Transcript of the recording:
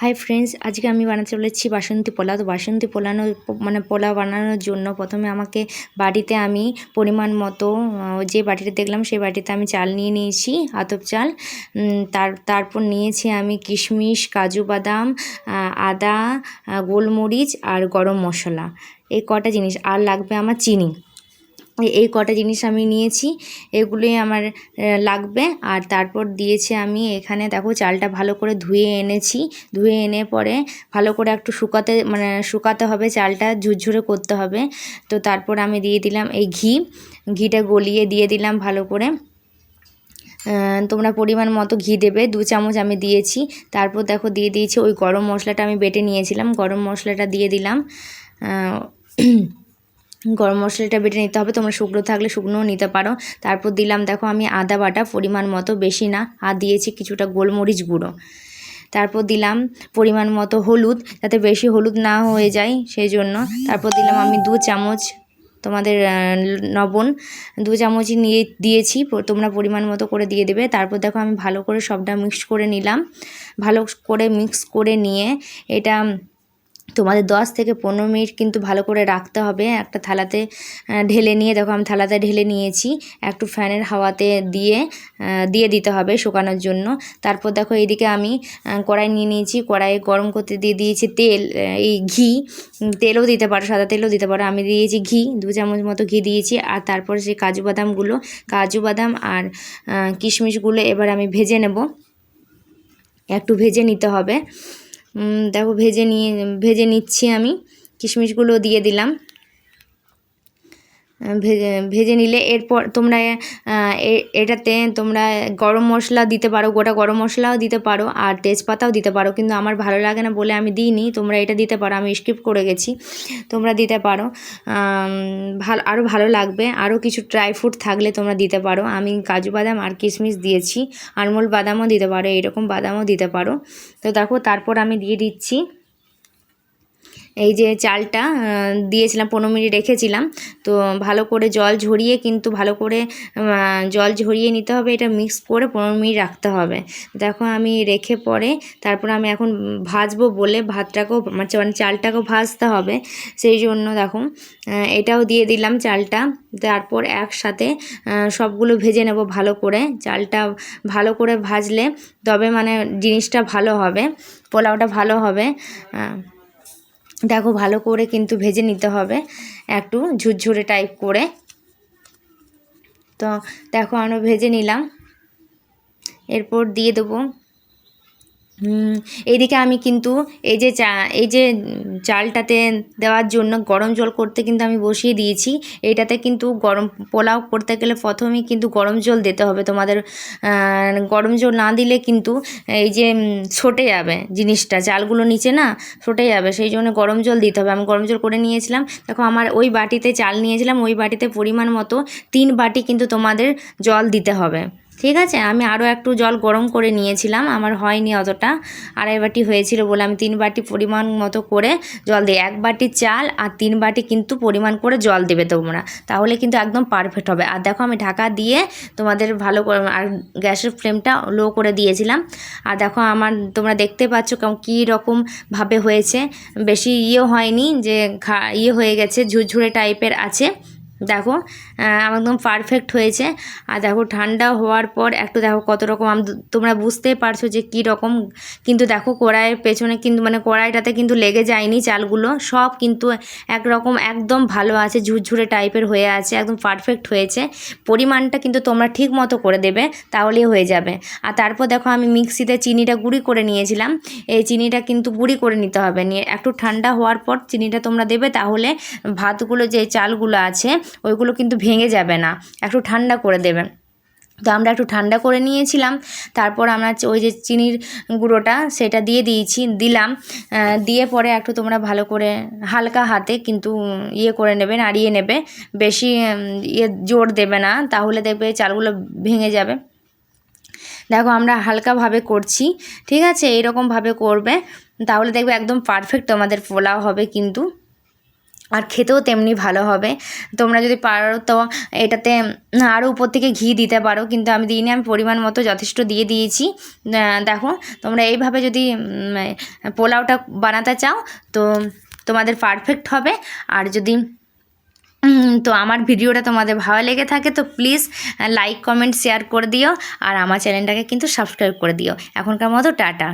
Hi friends, আজকে আমি বানাতে চলেছি বাসন্তী পোলাও। তো বাসন্তী পোলাও বানানোর জন্য প্রথমে আমাকে বাটিতে আমি পরিমাণ মতো যে বাটিতে দেখলাম সেই বাটিতে আমি চাল নিয়ে নিয়েছি, আতপ চাল। তারপর নিয়েছি আমি কিশমিশ, কাজু বাদাম, আদা, গোলমরিচ আর গরম মশলা, এই কটা জিনিস। আর লাগবে আমার চিনি। এই কটা জিনিস আমি নিয়েছি, এগুলোই আমার লাগবে। আর তারপর দিয়েছি আমি এখানে, দেখো চালটা ভালো করে ধুয়ে এনেছি। ধুয়ে এনে পরে ভালো করে একটু শুকাতে হবে, চালটা ঝুরঝুরে করতে হবে। তো তারপর আমি দিয়ে দিলাম এই ঘিটা গলিয়ে দিয়ে দিলাম ভালো করে। তোমরা পরিমাণ মতো ঘি দেবে, 2 চামচ আমি দিয়েছি। তারপর দেখো দিয়ে দিয়েছি ওই গরম মশলাটা আমি বেটে নিয়েছিলাম, গরম মশলাটা দিয়ে দিলাম। গরম মশলাটা বেটে নিতে হবে, তোমরা শুকনো থাকলে শুকনোও নিতে পারো। তারপর দিলাম দেখো আমি আদা বাটা পরিমাণ মতো, বেশি না। আর দিয়েছি কিছুটা গোলমরিচ গুঁড়ো। তারপর দিলাম পরিমাণ মতো হলুদ, যাতে বেশি হলুদ না হয়ে যায় সেই জন্য। তারপর দিলাম আমি 2 চামচ তোমাদের লবণ, 2 চামচই নিয়ে দিয়েছি, তোমরা পরিমাণ মতো করে দিয়ে দেবে। তারপর দেখো আমি ভালো করে সবটা মিক্স করে নিলাম। ভালো করে মিক্স করে নিয়ে এটা তোমাদের 10 থেকে 15 মিনিট কিন্তু ভালো করে রাখতে হবে একটা থালাতে ঢেলে নিয়ে। দেখো আমি থালাতে ঢেলে নিয়েছি, একটু ফ্যানের হাওয়াতে দিয়ে দিতে হবে শুকানোর জন্য। তারপর দেখো এইদিকে আমি কড়াই নিয়ে নিয়েছি, কড়াইয়ে গরম করতে দিয়ে দিয়েছি তেল, এই ঘি। তেলও দিতে পারো, সাদা তেলও দিতে পারো। আমি দিয়েছি ঘি, 2 চামচ মতো ঘি দিয়েছি। আর তারপর সেই কাজু বাদাম আর কিশমিশগুলো এবার আমি ভেজে নেব, একটু ভেজে নিতে হবে। দেখো ভেজে নিচ্ছি আমি, কিশমিশগুলো দিয়ে দিলাম। ভেজে নিলে এরপর তোমরা এটাতে তোমরা গরম মশলা দিতে পারো, গোটা গরম মশলাও দিতে পারো আর তেজপাতাও দিতে পারো, কিন্তু আমার ভালো লাগে না বলে আমি দিইনি। তোমরা এটা দিতে পারো, আমি স্কিপ করে গেছি, তোমরা দিতে পারো। আরও ভালো লাগবে। আরও কিছু ড্রাই ফ্রুট থাকলে তোমরা দিতে পারো। আমি কাজু বাদাম আর কিশমিশ দিয়েছি, আমন্ড বাদামও দিতে পারো, এইরকম বাদামও দিতে পারো। তো দেখো তারপর আমি দিয়ে দিচ্ছি এই যে চালটা দিয়েছিলাম, 15 মিনিট রেখেছিলাম। তো ভালো করে জল ঝরিয়ে, কিন্তু ভালো করে জল ঝরিয়ে নিতে হবে, এটা মিক্স করে 15 মিনিট রাখতে হবে। দেখো আমি রেখে পরে তারপর আমি এখন ভাজবো বলে ভাতটাকেও মানে চালটাকেও ভাজতে হবে, সেই জন্য দেখো এটাও দিয়ে দিলাম চালটা। তারপর একসাথে সবগুলো ভেজে নেব ভালো করে। চালটা ভালো করে ভাজলে তবে মানে জিনিসটা ভালো হবে, পোলাওটা ভালো হবে। দেখো ভালো করে কিন্তু ভেজে নিতে হবে, একটু ঝুরঝুরে টাইপ করে। তো দেখো আমরা ভেজে নিলাম, এরপর দিয়ে দেবো এইদিকে আমি কিন্তু এই যে চালটাতে দেওয়ার জন্য গরম জল করতে কিন্তু আমি বসিয়ে দিয়েছি। এইটাতে কিন্তু পোলাও করতে গেলে প্রথমেই কিন্তু গরম জল দিতে হবে তোমাদের। গরম জল না দিলে কিন্তু এই যে ছটে যাবে জিনিসটা, চালগুলো নিচে না ছটে যাবে, সেই জন্য গরম জল দিতে হবে। আমি গরম জল করে নিয়েছিলাম। দেখো আমার ওই বাটিতে চাল নিয়েছিলাম, ওই বাটিতে পরিমাণ মতো 3 বাটি কিন্তু তোমাদের জল দিতে হবে, ঠিক আছে। আমি আরও একটু জল গরম করে নিয়েছিলাম, আমার হয়নি অতটা, 2.5 বাটি হয়েছিল বলে আমি 3 বাটি পরিমাণ মতো করে জল দিই। 1 বাটি চাল আর 3 বাটি কিন্তু পরিমাণ করে জল দেবে তোমরা, তাহলে কিন্তু একদম পারফেক্ট হবে। আর দেখো আমি ঢাকা দিয়ে তোমাদের ভালো করে, আর গ্যাসের ফ্লেমটা লো করে দিয়েছিলাম। আর দেখো তোমরা দেখতে পাচ্ছ কী রকমভাবে হয়েছে, বেশি হয়নি যে হয়ে গেছে, ঝুরঝুরে টাইপের আছে। দেখো একদম পারফেক্ট হয়েছে। আর দেখো ঠান্ডা হওয়ার পর একটু দেখো কত রকম তোমরা বুঝতেই পারছো যে কী রকম। কিন্তু দেখো কড়াইয়ের পেছনে কিন্তু মানে কড়াইটাতে কিন্তু লেগে যায়নি চালগুলো, সব কিন্তু একরকম একদম ভালো আছে, ঝুরঝুরে টাইপের হয়ে আছে, একদম পারফেক্ট হয়েছে। পরিমাণটা কিন্তু তোমরা ঠিক মতো করে দেবে, তাহলেই হয়ে যাবে। আর তারপর দেখো আমি মিক্সিতে চিনিটা গুঁড়ি করে নিয়েছিলাম, এই চিনিটা কিন্তু গুঁড়ি করে নিতে হবে। নিয়ে একটু ঠান্ডা হওয়ার পর চিনিটা তোমরা দেবে, তাহলে ভাতগুলো যে চালগুলো আছে ওইগুলো কিন্তু ভেঙে যাবে না, একটু ঠান্ডা করে দেবেন। তো আমরা একটু ঠান্ডা করে নিয়েছিলাম। তারপর আমরা ওই যে চিনির গুঁড়োটা সেটা দিলাম। দিয়ে পরে একটু তোমরা ভালো করে হালকা হাতে কিন্তু করে নেবে, নাড়িয়ে নেবে, বেশি জোর দেবে না, তাহলে দেখবে চালগুলো ভেঙে যাবে। দেখো আমরা হালকাভাবে করছি, ঠিক আছে, এইরকমভাবে করবে, তাহলে দেখবে একদম পারফেক্ট তোমাদের পোলাও হবে কিন্তু। আর খেতেও তেমনি ভালো হবে। তোমরা যদি পারো তো এটাতে আরও উপর থেকে ঘি দিতে পারো, কিন্তু আমি দিইনি, আমি পরিমাণ মতো যথেষ্ট দিয়ে দিয়েছি। দেখো তোমরা এইভাবে যদি পোলাওটা বানাতে চাও তো তোমাদের পারফেক্ট হবে। আর যদি তো আমার ভিডিওটা তোমাদের ভালো লেগে থাকে তো প্লিজ লাইক কমেন্ট শেয়ার করে দিও, আর আমার চ্যানেলটাকে কিন্তু সাবস্ক্রাইব করে দিও। এখনকার মতো টাটা।